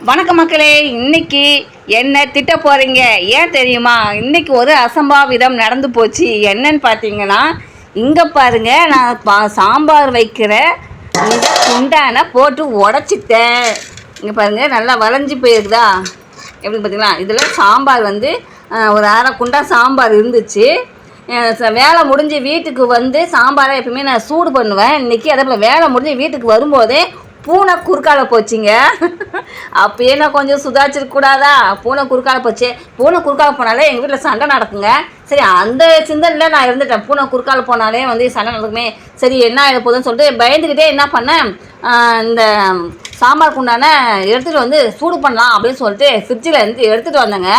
வணக்கம் மக்களே, இன்னைக்கு என்ன திட்ட போகிறீங்க? ஏன் தெரியுமா? இன்னைக்கு ஒரு அசம்பாவிதம் நடந்து போச்சு. என்னன்னு பார்த்தீங்கன்னா, இங்கே பாருங்கள், நான் சாம்பார் வைக்கிற இந்த குண்டானை போட்டு உடச்சிட்டேன். இங்கே பாருங்கள், நல்லா வளைஞ்சி போயிருக்குதா? எப்படி பார்த்தீங்களா? இதில் சாம்பார் வந்து ஒரு அரை குண்டா சாம்பார் இருந்துச்சு. வேலை முடிஞ்சு வீட்டுக்கு வந்து சாம்பாரை எப்பவுமே நான் சூடு பண்ணுவேன். இன்றைக்கி அதே போல் வேலை முடிஞ்சு வீட்டுக்கு வரும்போதே பூனை குறுக்கால போச்சுங்க. அப்பயே நான் கொஞ்சம் சுதாச்சிருக்கூடாதா? பூனை குறுக்கால போச்சு. பூனை குறுக்கால போனாலே எங்கள் வீட்டில் சண்டை நடக்குங்க. சரி, அந்த சிந்தனையில் நான் இருந்துட்டேன். பூனை குறுக்கால போனாலே வந்து சண்டை நடக்குமே, சரி என்ன ஆகிட போகுதுன்னு சொல்லிட்டு பயந்துக்கிட்டே என்ன பண்ணேன், இந்த சாம்பார் குண்டான எடுத்துகிட்டு வந்து சூடு பண்ணலாம் அப்படின்னு சொல்லிட்டு ஃப்ரிட்ஜில் இருந்து எடுத்துகிட்டு வந்தேங்க.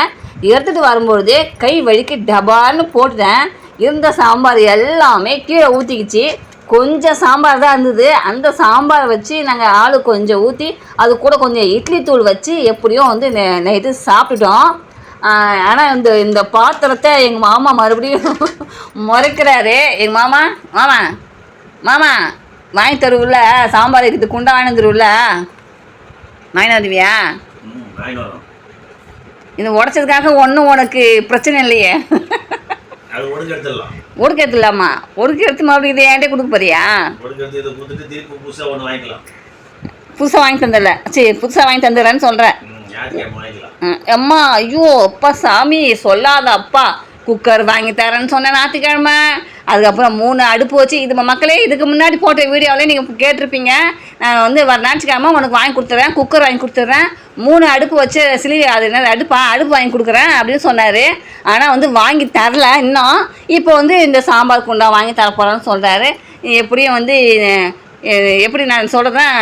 எடுத்துகிட்டு வரும்பொழுது கை வலிக்கு டபான்னு போட்டுட்டேன். இருந்த சாம்பார் எல்லாமே கீழே ஊற்றிக்கிச்சு. கொஞ்சம் சாம்பார் தான் இருந்தது. அந்த சாம்பாரை வச்சு நாங்கள் ஆளு கொஞ்சம் ஊற்றி அது கூட கொஞ்சம் இட்லி தூள் வச்சு எப்படியும் வந்து நைட்டு சாப்பிட்டுட்டோம். ஆனால் இந்த பாத்திரத்தை எங்கள் மாமா மறுபடியும் முறைக்கிறாரு. எங்கள் மாமா மாமா மாமா வாங்கி தருவில்ல, சாம்பார் இருக்குது, குண்டா வாங்கி வந்துருவில்ல, வாங்கி வந்துவியா? இது உடச்சதுக்காக ஒன்றும் உனக்கு பிரச்சனை இல்லையே. ஒடுக்க எடுத்துலாமா? ஒடுக்க எடுத்து மறுபடியும் இதை ஏன்டே கொடுக்க போறியா? புதுசாக வாங்கி தந்துடல. சரி, புதுசாக வாங்கி தந்துடுறேன்னு சொல்கிறேன். அம்மா, ஐயோ அப்பா சாமி சொல்லாத அப்பா. குக்கர் வாங்கி தரேன்னு சொன்னேன் ஞாயிற்றுக்கிழமை. அதுக்கப்புறம் 3 அடுப்பு வச்சு இது மக்களே, இதுக்கு முன்னாடி போட்ட வீடியோவிலே நீங்கள் கேட்டிருப்பீங்க. நான் வந்து வர ஞாயிற்றுக்கிழமை உனக்கு வாங்கி கொடுத்துட்றேன், குக்கர் வாங்கி கொடுத்துட்றேன், 3 அடுப்பு வச்சு அது என்ன அடுப்பு வாங்கி கொடுக்குறேன் அப்படின்னு சொன்னார். ஆனால் வந்து வாங்கி தரல இன்னும். இப்போ வந்து இந்த சாம்பார் குண்டா வாங்கி தர போகிறேன்னு சொல்கிறாரு. எப்படியும் வந்து எப்படி நான் சொல்கிறேன்,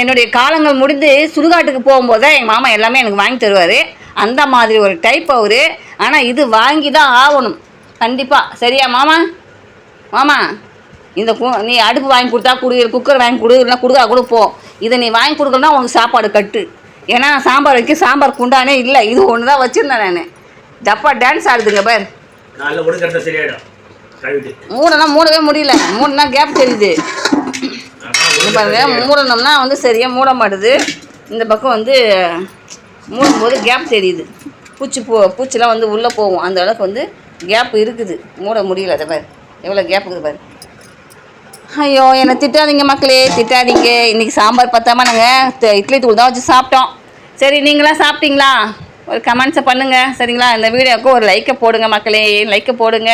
என்னுடைய காலங்கள் முடிந்து சுடுகாட்டுக்கு போகும்போது தான் எங்கள் மாமா எல்லாமே எனக்கு வாங்கி தருவார். அந்த மாதிரி ஒரு டைப் அவர். ஆனால் இது வாங்கி தான் ஆகணும் கண்டிப்பாக. சரியா மாமா? மாமா, இந்த நீ அடுப்பு வாங்கி கொடுத்தா கொடு, குக்கர் வாங்கி கொடு, இல்லை கொடுக்கா கூட போ. இதை நீ வாங்கி கொடுக்கலன்னா உனக்கு சாப்பாடு கட்டு. ஏன்னா சாம்பார் வைக்க சாம்பார் குண்டானே இல்லை, இது ஒன்று தான் வச்சுருந்தேன் நான். ஜப்பா டான்ஸ் ஆடுதுங்க பார். மூடவே முடியல, மூணுனா கேப் தெரியுது. பாருங்க, மூடணும்னா வந்து சரியாக மூட மாட்டுது. இந்த பக்கம் வந்து மூடும்போது கேப் தெரியுது. பூச்சிலாம் வந்து உள்ளே போகும். அந்த அளவுக்கு வந்து கேப் இருக்குது, மூட முடியல. அதை பாரு எவ்வளோ கேப் இருக்குது பாரு. ஐயோ, என்னை திட்டாதீங்க மக்களே, திட்டாதீங்க. இன்றைக்கி சாம்பார் பார்த்தாம நாங்கள் இட்லி தூள் தான் வச்சு சாப்பிட்டோம். சரி, நீங்களாம் சாப்பிட்டீங்களா? ஒரு கமெண்ட்ஸை பண்ணுங்கள் சரிங்களா? இந்த வீடியோவுக்கு ஒரு லைக்கை போடுங்க மக்களே, லைக்கை போடுங்க.